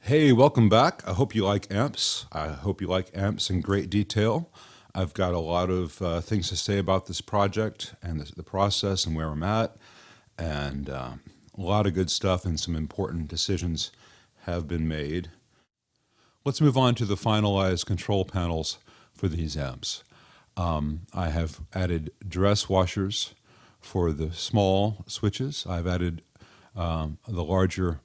Hey, welcome back. I hope you like amps. I hope you like amps in great detail. I've got a lot of things to say about this project and the process and where I'm at, and a lot of good stuff and some important decisions have been made. Let's move on to the finalized control panels for these amps. I have added dress washers for the small switches. I've added the larger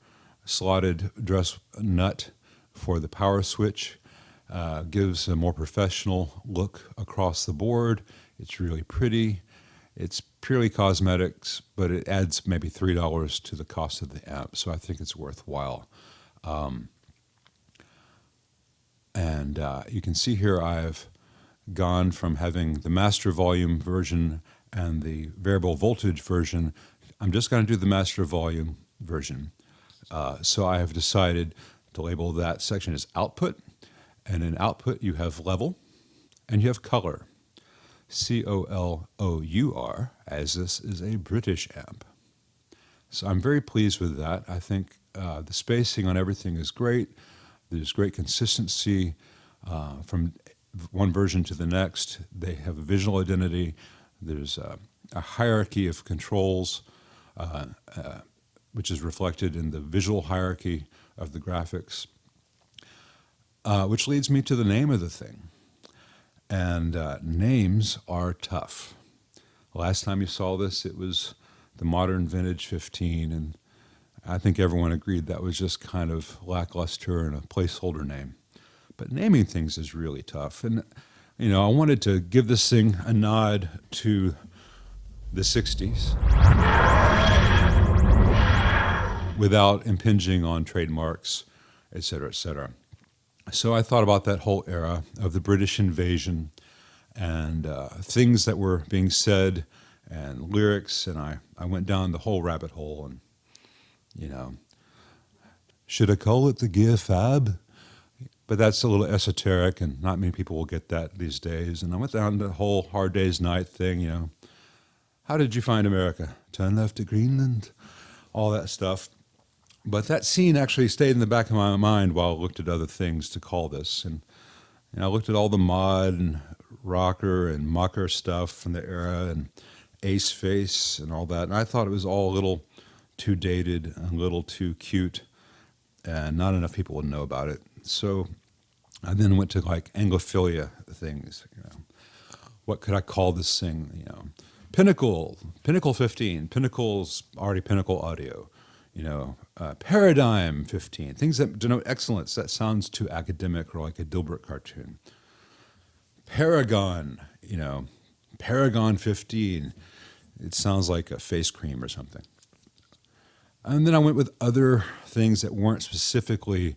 slotted dress nut for the power switch. Gives a more professional look across the board. It's really pretty. It's purely cosmetics, but it adds maybe $3 to the cost of the amp, so I think it's worthwhile. And you can see here I've gone from having the master volume version and the variable voltage version. I'm just going to do the master volume version. So I have decided to label that section as output. And in output, you have level and you have color. COLOUR, as this is a British amp. So I'm very pleased with that. I think the spacing on everything is great. There's great consistency from one version to the next. They have a visual identity. There's a hierarchy of controls, which is reflected in the visual hierarchy of the graphics, which leads me to the name of the thing. And names are tough. Last time you saw this, it was the Modern Vintage 15, and I think everyone agreed that was just kind of lackluster and a placeholder name. But naming things is really tough. And, you know, I wanted to give this thing a nod to the 60s without impinging on trademarks, et cetera, et cetera. So I thought about that whole era of the British invasion and things that were being said and lyrics, and I went down the whole rabbit hole and, you know, should I call it the gear fab? But that's a little esoteric, and not many people will get that these days. And I went down the whole Hard Day's Night thing, you know. How did you find America? Turn left to Greenland? All that stuff. But that scene actually stayed in the back of my mind while I looked at other things to call this. And I looked at all the mod and rocker and mucker stuff from the era and Ace Face and all that. And I thought it was all a little too dated, a little too cute, and not enough people would know about it. So I then went to like Anglophilia things. You know, what could I call this thing? You know, Pinnacle 15. Pinnacle's already Pinnacle Audio. You know, Paradigm 15. Things that denote excellence. That sounds too academic or like a Dilbert cartoon. Paragon. You know, Paragon 15. It sounds like a face cream or something. And then I went with other things that weren't specifically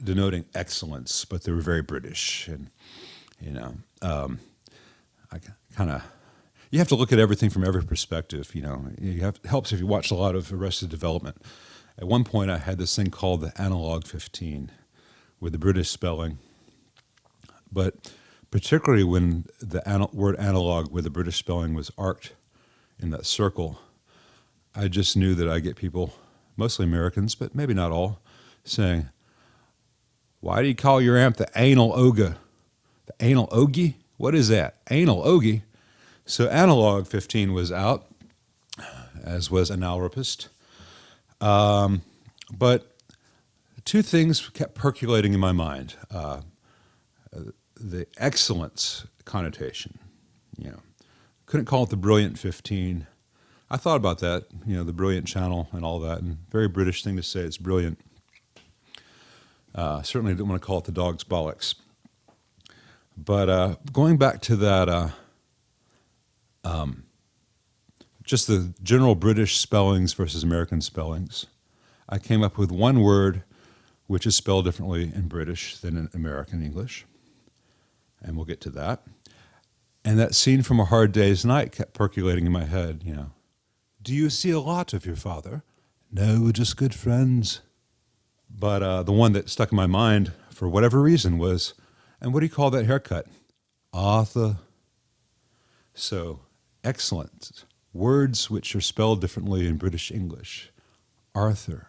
denoting excellence, but they were very British. And, you know, I kind of, you have to look at everything from every perspective. You know, it helps if you watch a lot of Arrested Development. At one point, I had this thing called the Analog 15 with the British spelling. But particularly when the word analog with the British spelling was arced in that circle, I just knew that I get people, mostly Americans, but maybe not all, saying, why do you call your amp the anal ogre? The anal ogie? What is that? Anal ogie? So Analog 15 was out, as was Analropist. But two things kept percolating in my mind. The excellence connotation, you know. Couldn't call it the Brilliant 15. I thought about that, you know, the Brilliant channel and all that, and very British thing to say, it's brilliant. Certainly didn't want to call it the dog's bollocks. But going back to that, just the general British spellings versus American spellings, I came up with one word which is spelled differently in British than in American English, and we'll get to that. And that scene from A Hard Day's Night kept percolating in my head, you know. Do you see a lot of your father? No, we're just good friends. But the one that stuck in my mind, for whatever reason, was, and what do you call that haircut? Arthur. So, excellent. Words which are spelled differently in British English. Arthur.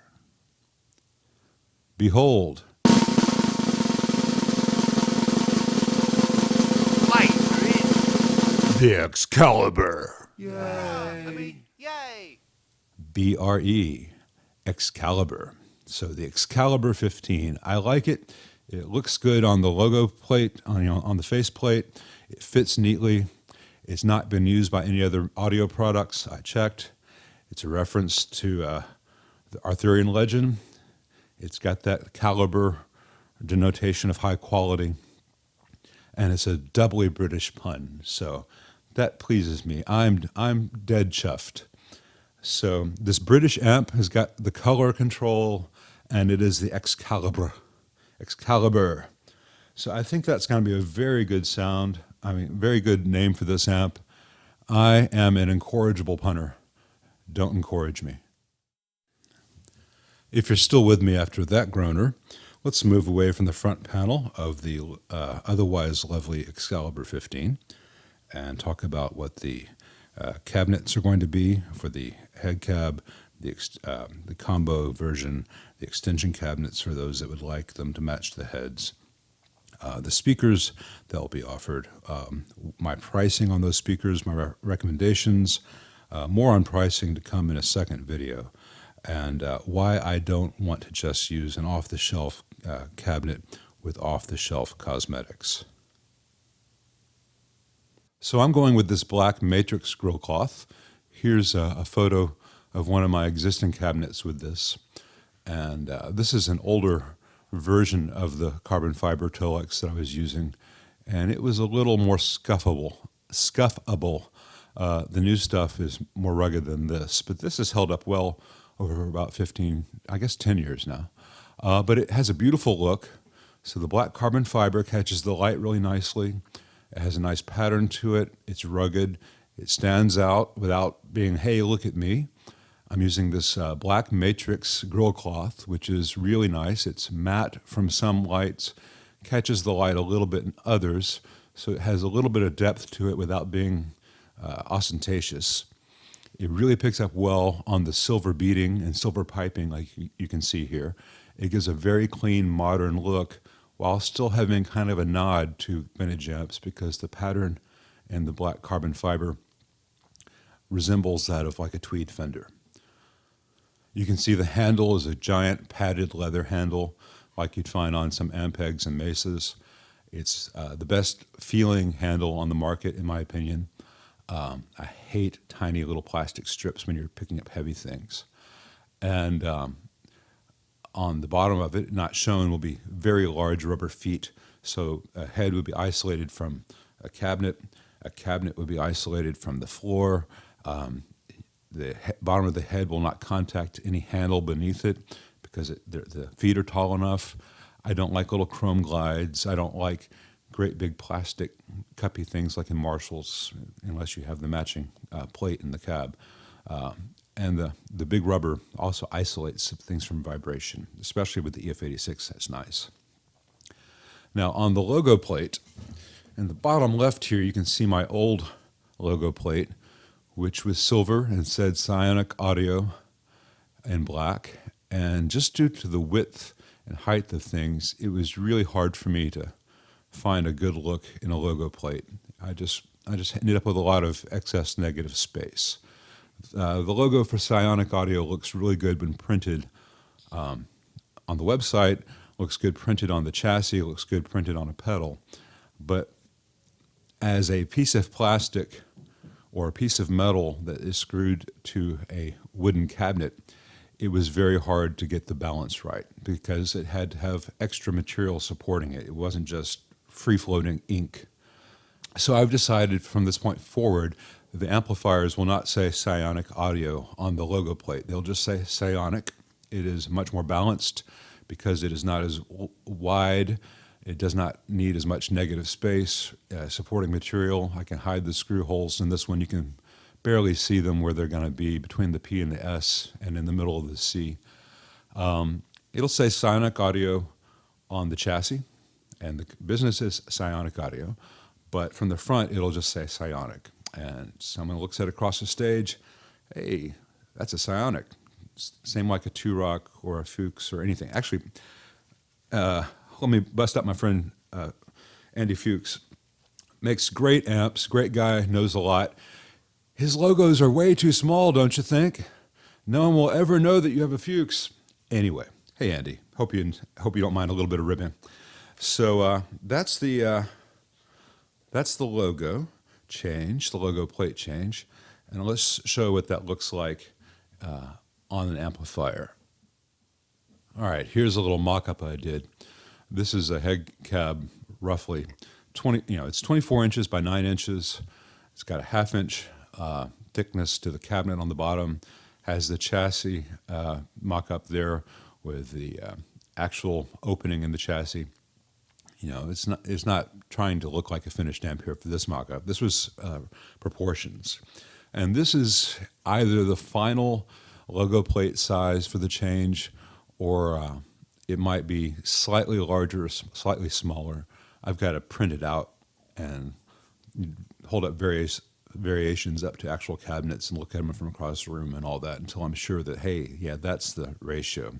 Behold, the Excalibur. Yay! BRE, Excalibur. So the Excalibur 15. I like it. It looks good on the logo plate, on the face plate. It fits neatly. It's not been used by any other audio products. I checked. It's a reference to the Arthurian legend. It's got that caliber denotation of high quality. And it's a doubly British pun. So that pleases me. I'm dead chuffed. So this British amp has got the color control, and it is the Excalibur. Excalibur. So I think that's going to be a very good sound. I mean, very good name for this amp. I am an incorrigible punter. Don't encourage me. If you're still with me after that groaner, let's move away from the front panel of the otherwise lovely Excalibur 15 and talk about what the cabinets are going to be for the head cab, the combo version, the extension cabinets for those that would like them to match the heads. The speakers that will be offered, my pricing on those speakers, my recommendations, more on pricing to come in a second video, and why I don't want to just use an off-the-shelf cabinet with off-the-shelf cosmetics. So I'm going with this black matrix grill cloth. Here's a photo of one of my existing cabinets with this, and this is an older version of the carbon fiber Tolex that I was using, and it was a little more scuffable. The new stuff is more rugged than this, but this has held up well over about 15, I guess 10 years now. But it has a beautiful look. So the black carbon fiber catches the light really nicely. It has a nice pattern to it. It's rugged. It stands out without being, hey, look at me. I'm using this black matrix grill cloth, which is really nice. It's matte from some lights, catches the light a little bit in others, so it has a little bit of depth to it without being ostentatious. It really picks up well on the silver beading and silver piping like you can see here. It gives a very clean, modern look while still having kind of a nod to vintage amps because the pattern in the black carbon fiber resembles that of like a tweed fender. You can see the handle is a giant padded leather handle like you'd find on some Ampegs and Mesas. It's the best feeling handle on the market, in my opinion. I hate tiny little plastic strips when you're picking up heavy things. And on the bottom of it, not shown, will be very large rubber feet. So a head would be isolated from a cabinet. A cabinet would be isolated from the floor. The bottom of the head will not contact any handle beneath it because the feet are tall enough. I don't like little chrome glides. I don't like great big plastic cuppy things like in Marshalls, unless you have the matching plate in the cab. And the big rubber also isolates things from vibration, especially with the EF86. That's nice. Now on the logo plate, in the bottom left here, you can see my old logo plate, which was silver and said Psionic Audio in black. And just due to the width and height of things, it was really hard for me to find a good look in a logo plate. I just ended up with a lot of excess negative space. The logo for Psionic Audio looks really good when printed on the website, looks good printed on the chassis, looks good printed on a pedal. But as a piece of plastic or a piece of metal that is screwed to a wooden cabinet, it was very hard to get the balance right because it had to have extra material supporting it. It wasn't just free-floating ink. So I've decided from this point forward, the amplifiers will not say Psionic Audio on the logo plate. They'll just say Psionic. It is much more balanced because it is not as wide. It does not need as much negative space. Supporting material, I can hide the screw holes in this one. You can barely see them where they're going to be between the P and the S and in the middle of the C. It'll say Psionic Audio on the chassis, and the business is Psionic Audio, but from the front, it'll just say Psionic. And someone looks at it across the stage, hey, that's a Psionic. Same like a Two Rock or a Fuchs or anything. Actually, let me bust out my friend Andy Fuchs. Makes great amps, great guy, knows a lot. His logos are way too small, don't you think? No one will ever know that you have a Fuchs. Anyway, hey Andy, hope you don't mind a little bit of ribbing. So that's the logo change, the logo plate change, and let's show what that looks like on an amplifier. All right, here's a little mock-up I did. This is a head cab, roughly 20. It's 24 inches by 9 inches. It's got a half-inch thickness to the cabinet on the bottom. Has the chassis mock-up there with the actual opening in the chassis. It's not trying to look like a finished amp here for this mock-up. This was proportions. And this is either the final logo plate size for the change, or it might be slightly larger or slightly smaller. I've got to print it out and hold up variations up to actual cabinets and look at them from across the room and all that until I'm sure that, hey, yeah, that's the ratio.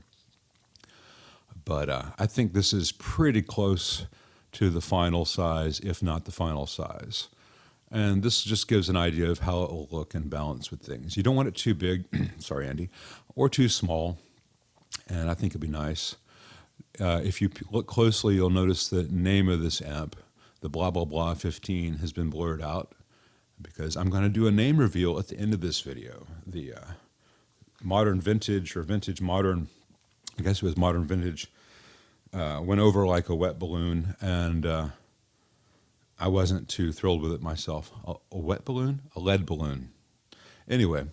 But I think this is pretty close to the final size, if not the final size. And this just gives an idea of how it will look and balance with things. You don't want it too big, sorry, Andy, or too small. And I think it'd be nice. If you look closely, you'll notice the name of this amp, the blah, blah, blah 15, has been blurred out because I'm going to do a name reveal at the end of this video. The modern vintage or vintage modern, I guess it was modern vintage, went over like a wet balloon, and I wasn't too thrilled with it myself. A wet balloon? A lead balloon. Anyway,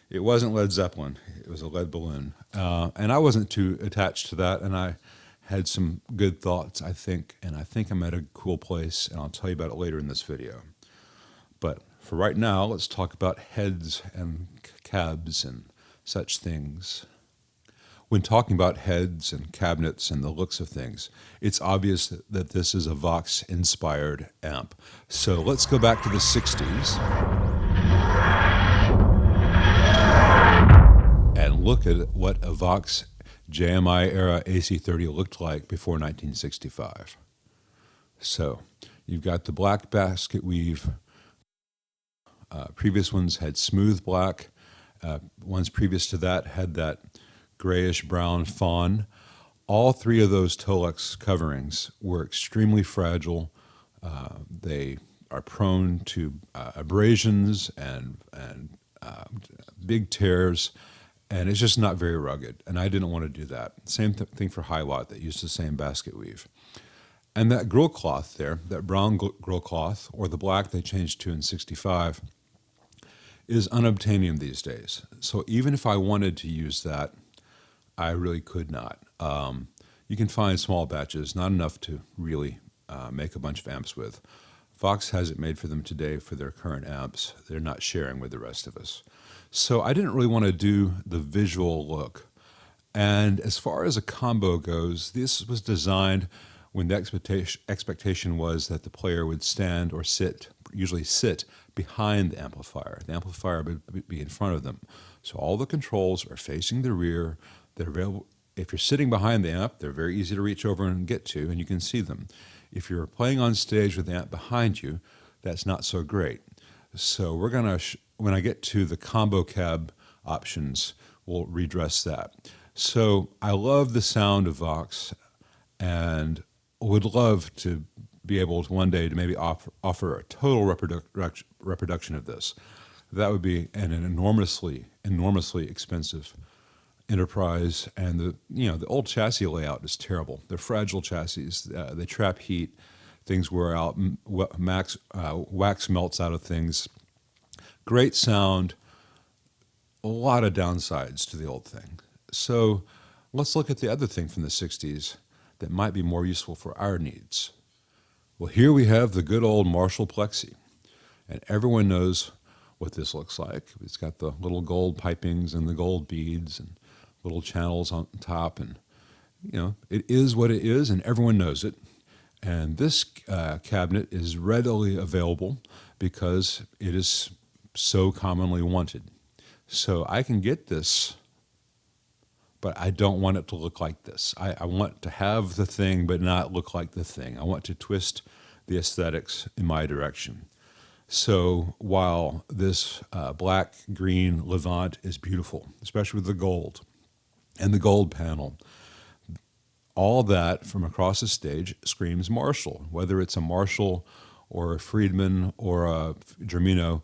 it wasn't Led Zeppelin. It was a lead balloon. And I wasn't too attached to that, and I had some good thoughts, I think, and I think I'm at a cool place, and I'll tell you about it later in this video. But for right now, let's talk about heads and cabs and such things. When talking about heads and cabinets and the looks of things, it's obvious that this is a Vox-inspired amp. So let's go back to the 60s and look at what a Vox JMI-era AC30 looked like before 1965. So you've got the black basket weave. Previous ones had smooth black. Ones previous to that had that grayish-brown fawn. All three of those Tolex coverings were extremely fragile. They are prone to abrasions and big tears, and it's just not very rugged, and I didn't want to do that. Same thing for Hiwatt that used the same basket weave. And that grill cloth there, that brown grill cloth, or the black they changed to in 65, is unobtainium these days. So even if I wanted to use that, I really could not. You can find small batches, not enough to really make a bunch of amps with. Vox has it made for them today for their current amps. They're not sharing with the rest of us. So I didn't really want to do the visual look. And as far as a combo goes, this was designed when the expectation was that the player would stand or sit, usually sit, behind the amplifier. The amplifier would be in front of them. So all the controls are facing the rear. They're available. If you're sitting behind the amp, they're very easy to reach over and get to, and you can see them. If you're playing on stage with the amp behind you, that's not so great. So we're going to, when I get to the combo cab options, we'll redress that. So I love the sound of Vox, and would love to be able to one day to maybe offer a total reproduction of this. That would be an enormously expensive enterprise, and the old chassis layout is terrible. They're fragile chassis. They trap heat. Things wear out. Wax melts out of things. Great sound. A lot of downsides to the old thing. So let's look at the other thing from the 60s that might be more useful for our needs. Well, here we have the good old Marshall plexi, and everyone knows what this looks like. It's got the little gold pipings and the gold beads and little channels on top, and it is what it is, and everyone knows it. And this cabinet is readily available because it is so commonly wanted. So I can get this but I don't want it to look like this. I want to have the thing, but not look like the thing. I want to twist the aesthetics in my direction. So while this black-green Levant is beautiful, especially with the gold and the gold panel, all that from across the stage screams Marshall. Whether it's a Marshall or a Friedman or a Germino,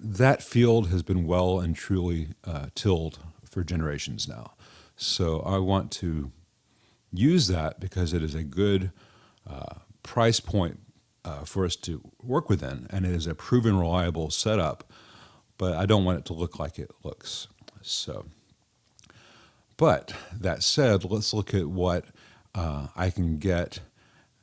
that field has been well and truly tilled for generations now. So I want to use that because it is a good price point for us to work within, and it is a proven reliable setup, but I don't want it to look like it looks. So, but that said, let's look at what I can get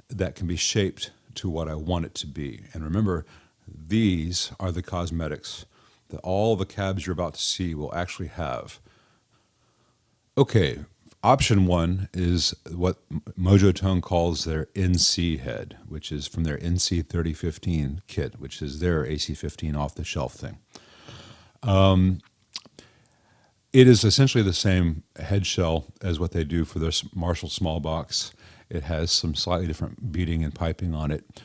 that can be shaped to what I want it to be. And remember, these are the cosmetics that all the cabs you're about to see will actually have. Okay, option one is what Mojo Tone calls their NC head, which is from their NC 3015 kit, which is their AC15 off-the-shelf thing. It is essentially the same head shell as what they do for their Marshall small box. It has some slightly different beading and piping on it,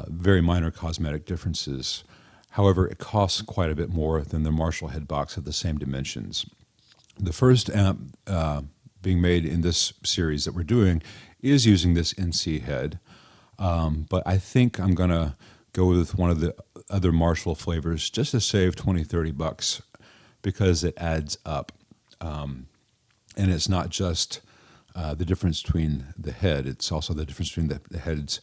very minor cosmetic differences. However, it costs quite a bit more than the Marshall head box of the same dimensions. The first amp being made in this series that we're doing is using this NC head, but I think I'm going to go with one of the other Marshall flavors just to save 20, 30 bucks because it adds up. And it's not just the difference between the head, it's also the difference between the heads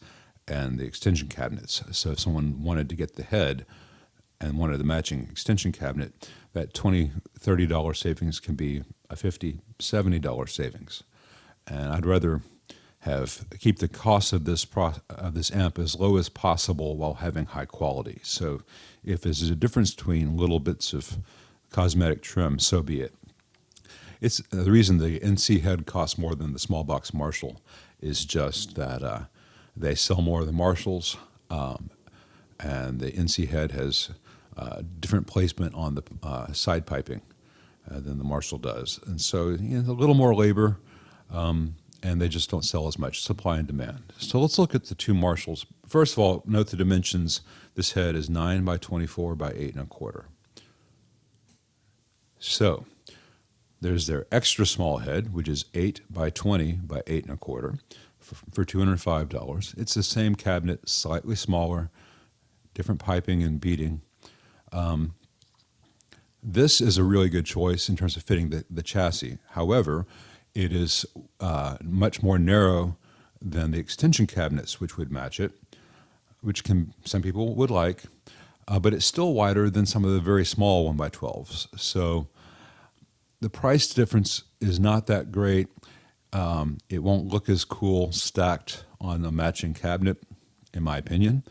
and the extension cabinets. So if someone wanted to get the head and wanted the matching extension cabinet, that $20, $30 savings can be a $50, $70 savings. And I'd rather keep the cost of this amp as low as possible while having high quality. So if there's a difference between little bits of cosmetic trim, so be it. It's the reason the NC head costs more than the small box Marshall is just that they sell more of the Marshalls, and the NC head has different placement on the side piping than the Marshall does, and so a little more labor, and they just don't sell as much. Supply and demand. So let's look at the two Marshalls. First of all, note the dimensions. This head is 9 by 24 by 8 1/4. So there's their extra small head, which is 8 by 20 by 8 1/4 for $205. It's the same cabinet, slightly smaller, different piping and beading. This is a really good choice in terms of fitting the chassis. However, it is much more narrow than the extension cabinets, which would match it, which some people would like, but it's still wider than some of the very small 1 by 12s. So the price difference is not that great. It won't look as cool stacked on a matching cabinet, in my opinion.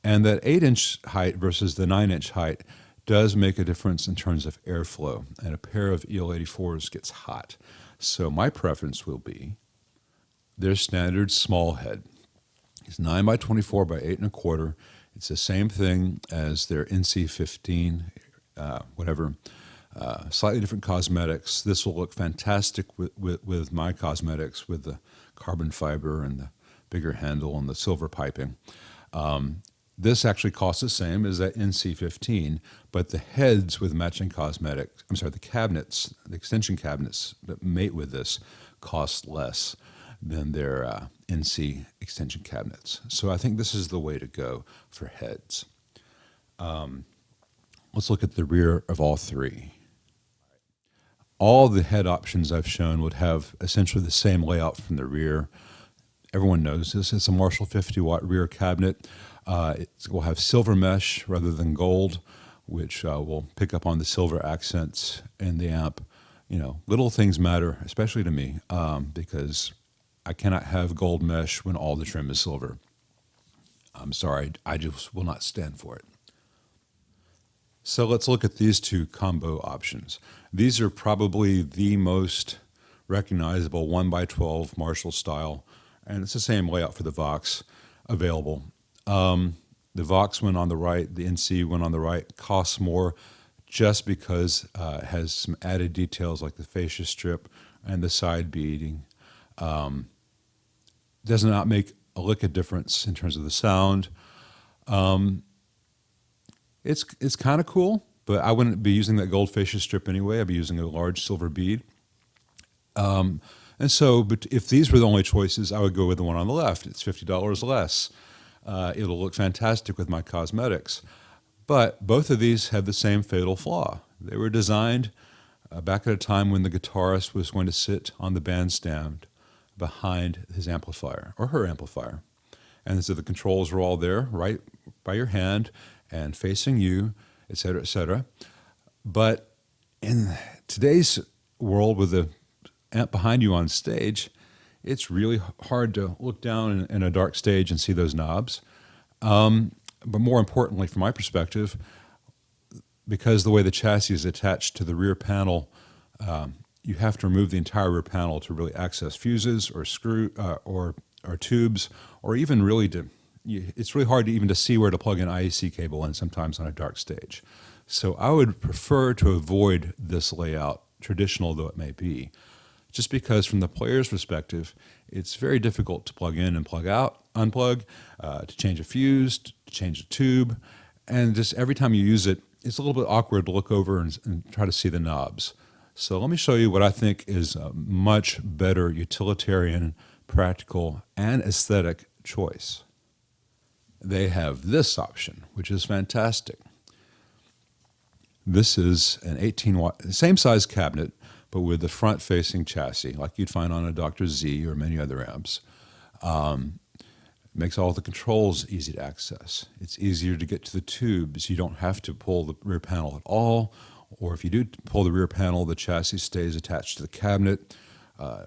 And that 8-inch height versus the 9-inch height does make a difference in terms of airflow, and a pair of EL84s gets hot. So my preference will be their standard small head. It's 9 by 24 by 8 1/4. It's the same thing as their NC15, slightly different cosmetics. This will look fantastic with my cosmetics, with the carbon fiber and the bigger handle and the silver piping. This actually costs the same as that NC15, but the heads with matching cosmetics, the cabinets, the extension cabinets that mate with this cost less than their NC extension cabinets. So I think this is the way to go for heads. Let's look at the rear of all three. All the head options I've shown would have essentially the same layout from the rear. Everyone knows this. It's a Marshall 50-watt rear cabinet. It will have silver mesh rather than gold, which will pick up on the silver accents in the amp. Little things matter, especially to me, because I cannot have gold mesh when all the trim is silver. I'm sorry, I just will not stand for it. So let's look at these two combo options. These are probably the most recognizable 1 by 12 Marshall style, and it's the same layout for the Vox available. The Vox one on the right, the NC one on the right, costs more just because it has some added details like the fascia strip and the side beading. Does not make a lick of difference in terms of the sound. It's kind of cool, but I wouldn't be using that gold fascia strip anyway. I'd be using a large silver bead. And so, but if these were the only choices, I would go with the one on the left. It's $50 less. It'll look fantastic with my cosmetics. But both of these have the same fatal flaw. They were designed back at a time when the guitarist was going to sit on the bandstand behind his amplifier or her amplifier. And so the controls were all there, right by your hand and facing you, et cetera, et cetera. But in today's world with the amp behind you on stage, it's really hard to look down in a dark stage and see those knobs. But more importantly, from my perspective, because the way the chassis is attached to the rear panel, you have to remove the entire rear panel to really access fuses or or tubes, or even really it's really hard to even to see where to plug an IEC cable in sometimes on a dark stage. So I would prefer to avoid this layout, traditional though it may be, just because from the player's perspective, it's very difficult to plug in and plug out, unplug, to change a fuse, to change a tube, and just every time you use it, it's a little bit awkward to look over and try to see the knobs. So let me show you what I think is a much better utilitarian, practical, and aesthetic choice. They have this option, which is fantastic. This is an 18-watt, same size cabinet, but with the front-facing chassis, like you'd find on a Dr. Z or many other amps. Makes all the controls easy to access. It's easier to get to the tubes. You don't have to pull the rear panel at all, or if you do pull the rear panel, the chassis stays attached to the cabinet.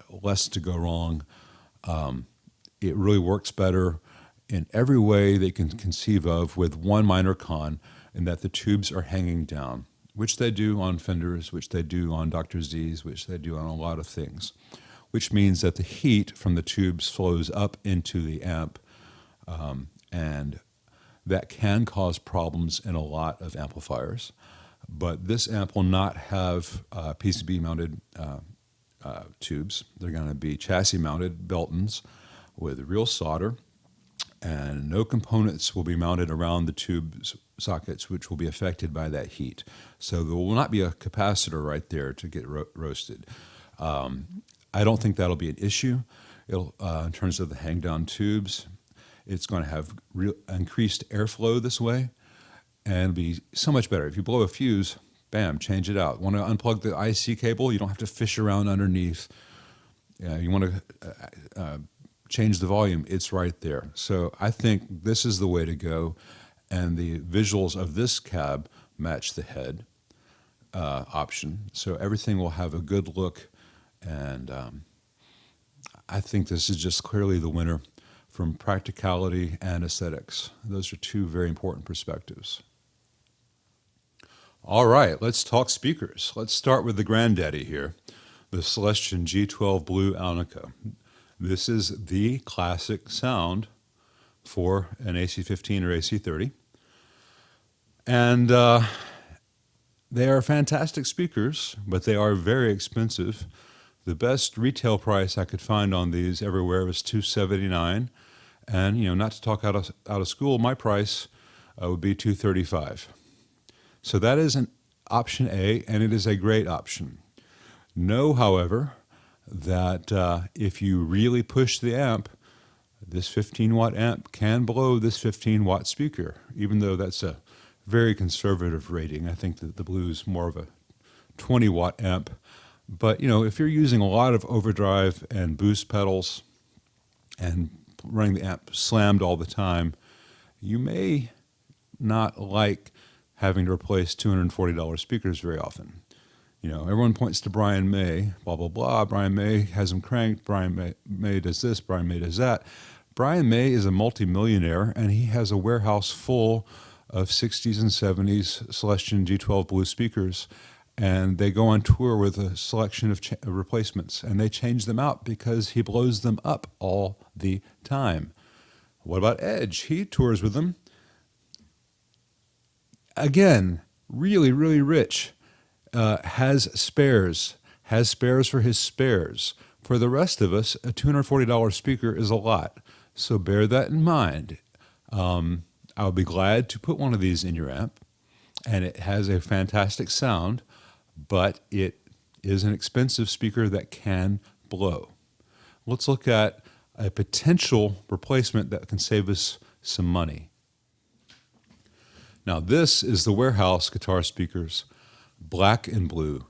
Less to go wrong. It really works better in every way they can conceive of, with one minor con, in that the tubes are hanging down, which they do on Fenders, which they do on Dr. Z's, which they do on a lot of things, which means that the heat from the tubes flows up into the amp, and that can cause problems in a lot of amplifiers. But this amp will not have PCB-mounted tubes. They're going to be chassis-mounted Beltons with real solder, and no components will be mounted around the tube sockets, which will be affected by that heat. So there will not be a capacitor right there to get roasted. I don't think that'll be an issue. It'll, in terms of the hang-down tubes, it's going to have increased airflow this way, and be so much better. If you blow a fuse, bam, change it out. Want to unplug the IC cable? You don't have to fish around underneath. You want to change the volume, it's right there. So I think this is the way to go, and the visuals of this cab match the head option. So everything will have a good look, and I think this is just clearly the winner from practicality and aesthetics. Those are two very important perspectives. All right, let's talk speakers. Let's start with the granddaddy here, the Celestion G12 Blue Alnica. This is the classic sound for an AC-15 or AC-30. And they are fantastic speakers, but they are very expensive. The best retail price I could find on these everywhere was $279. And, not to talk out of school, my price would be $235. So that is an option A, and it is a great option. Know, however, that if you really push the amp, this 15-watt amp can blow this 15-watt speaker, even though that's a very conservative rating. I think that the Blue is more of a 20-watt amp. But, if you're using a lot of overdrive and boost pedals and running the amp slammed all the time, you may not like having to replace $240 speakers very often. Everyone points to Brian May, blah, blah, blah. Brian May has them cranked. Brian May does this. Brian May does that. Brian May is a multimillionaire, and he has a warehouse full of 60s and 70s Celestion G12 Blue speakers, and they go on tour with a selection of replacements, and they change them out because he blows them up all the time. What about Edge? He tours with them. Again, really, really rich, has spares for his spares. For the rest of us, a $240 speaker is a lot, so bear that in mind. I'll be glad to put one of these in your amp, and it has a fantastic sound, but it is an expensive speaker that can blow. Let's look at a potential replacement that can save us some money. Now, this is the Warehouse Guitar Speakers Black and Blue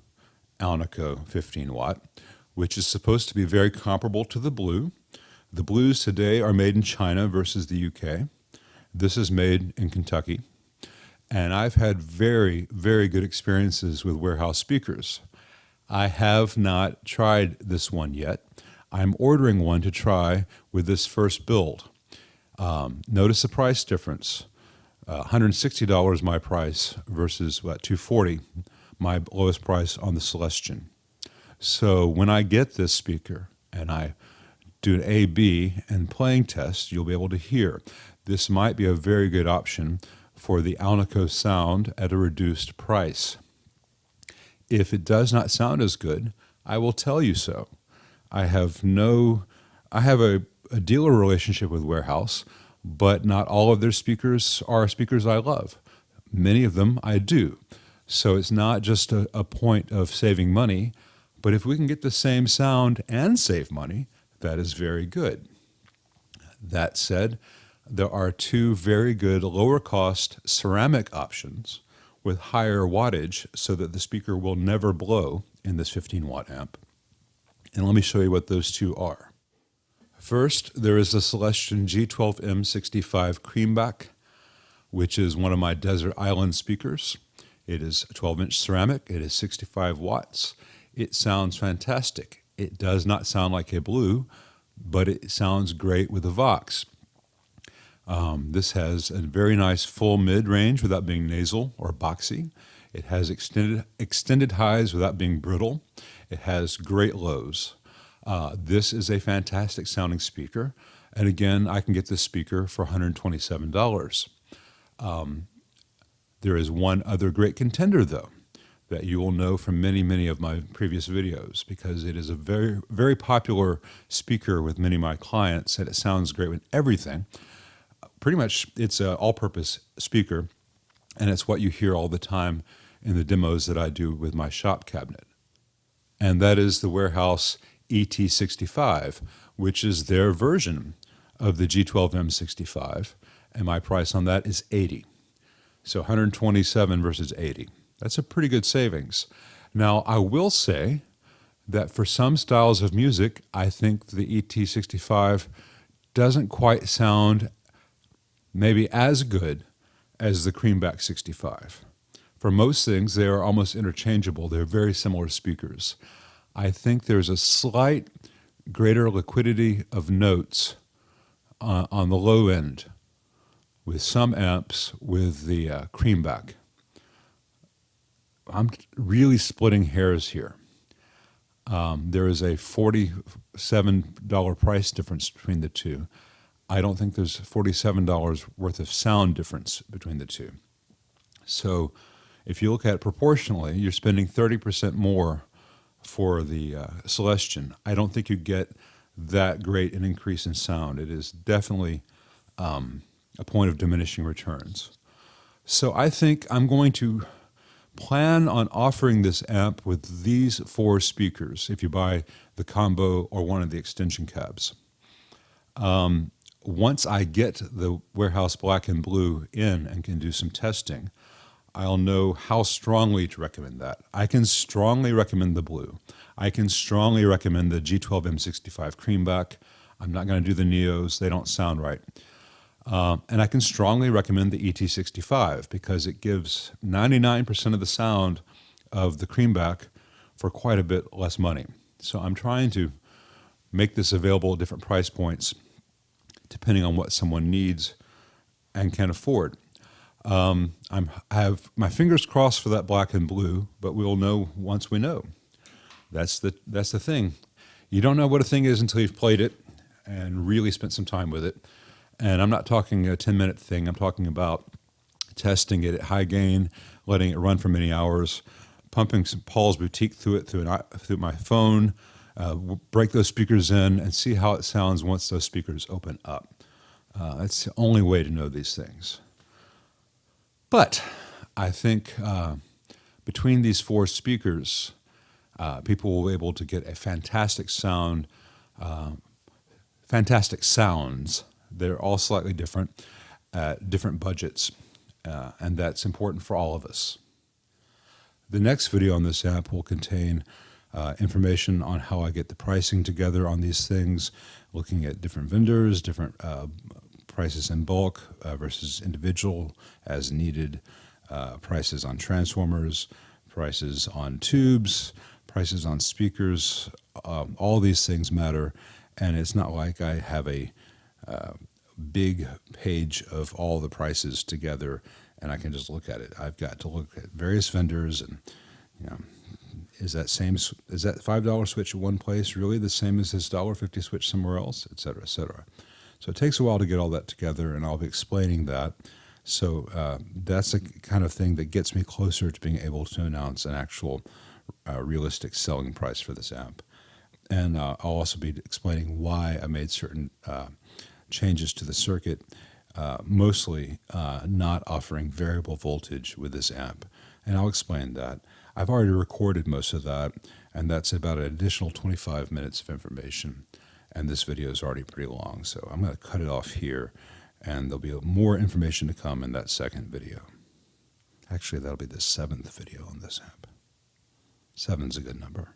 Alnico 15 watt, which is supposed to be very comparable to the Blue. The Blues today are made in China versus the UK. This is made in Kentucky. And I've had very, very good experiences with Warehouse speakers. I have not tried this one yet. I'm ordering one to try with this first build. Notice the price difference. $160 my price versus $240, my lowest price on the Celestion. So when I get this speaker and I do an A/B and playing test, you'll be able to hear. This might be a very good option for the Alnico sound at a reduced price. If it does not sound as good, I will tell you so. I have a dealer relationship with Warehouse, but not all of their speakers are speakers I love. Many of them I do. So it's not just a point of saving money, but if we can get the same sound and save money, that is very good. That said, there are two very good lower cost ceramic options with higher wattage so that the speaker will never blow in this 15 watt amp. And let me show you what those two are. First, there is the Celestion G12 M65 Creamback, which is one of my desert island speakers. It is 12-inch ceramic. It is 65 watts. It sounds fantastic. It does not sound like a Blue, but it sounds great with a Vox. This has a very nice full mid-range without being nasal or boxy. It has extended highs without being brittle. It has great lows. This is a fantastic sounding speaker. And again, I can get this speaker for $127. There is one other great contender, though, that you will know from many, many of my previous videos, because it is a very, very popular speaker with many of my clients, and it sounds great with everything. Pretty much, it's an all-purpose speaker, and it's what you hear all the time in the demos that I do with my shop cabinet. And that is the Warehouse ET65, which is their version of the G12M65, and my price on that is $80. So $127 versus $80. That's a pretty good savings. Now, I will say that for some styles of music, I think the ET65 doesn't quite sound maybe as good as the Creamback 65. For most things, they are almost interchangeable. They're very similar speakers. I think there's a slight greater liquidity of notes on the low end with some amps with the Creamback. I'm really splitting hairs here. There is a $47 price difference between the two. I don't think there's $47 worth of sound difference between the two. So if you look at it proportionally, you're spending 30% more for the Celestion. I don't think you get that great an increase in sound. It is definitely a point of diminishing returns. So I think I'm going to plan on offering this amp with these four speakers if you buy the combo or one of the extension cabs. Once I get the Warehouse Black and Blue in and can do some testing, I'll know how strongly to recommend that. I can strongly recommend the Blue. I can strongly recommend the G12 M65 Creamback. I'm not going to do the Neos. They don't sound right. And I can strongly recommend the ET65 because it gives 99% of the sound of the Creamback for quite a bit less money. So I'm trying to make this available at different price points depending on what someone needs and can afford. I have my fingers crossed for that Black and Blue, but we'll know once we know. That's the thing. You don't know what a thing is until you've played it and really spent some time with it. And I'm not talking a 10-minute thing. I'm talking about testing it at high gain, letting it run for many hours, pumping some Paul's Boutique through it through my phone, break those speakers in, and see how it sounds once those speakers open up. That's the only way to know these things. But I think between these 4 speakers, people will be able to get a fantastic sound, fantastic sounds. They're all slightly different, different budgets, and that's important for all of us. The next video on this amp will contain information on how I get the pricing together on these things, looking at different vendors, different prices in bulk versus individual as needed, prices on transformers, prices on tubes, prices on speakers. All these things matter, and it's not like I have a big page of all the prices together and I can just look at it. I've got to look at various vendors and, is that $5 switch at one place really the same as this $1.50 switch somewhere else, et cetera, et cetera. So it takes a while to get all that together, and I'll be explaining that. So that's the kind of thing that gets me closer to being able to announce an actual realistic selling price for this amp. And I'll also be explaining why I made certain changes to the circuit, mostly not offering variable voltage with this amp. And I'll explain that. I've already recorded most of that, and that's about an additional 25 minutes of information. And this video is already pretty long, so I'm going to cut it off here, and there'll be more information to come in that second video. Actually, that'll be the 7th video on this amp. 7's a good number.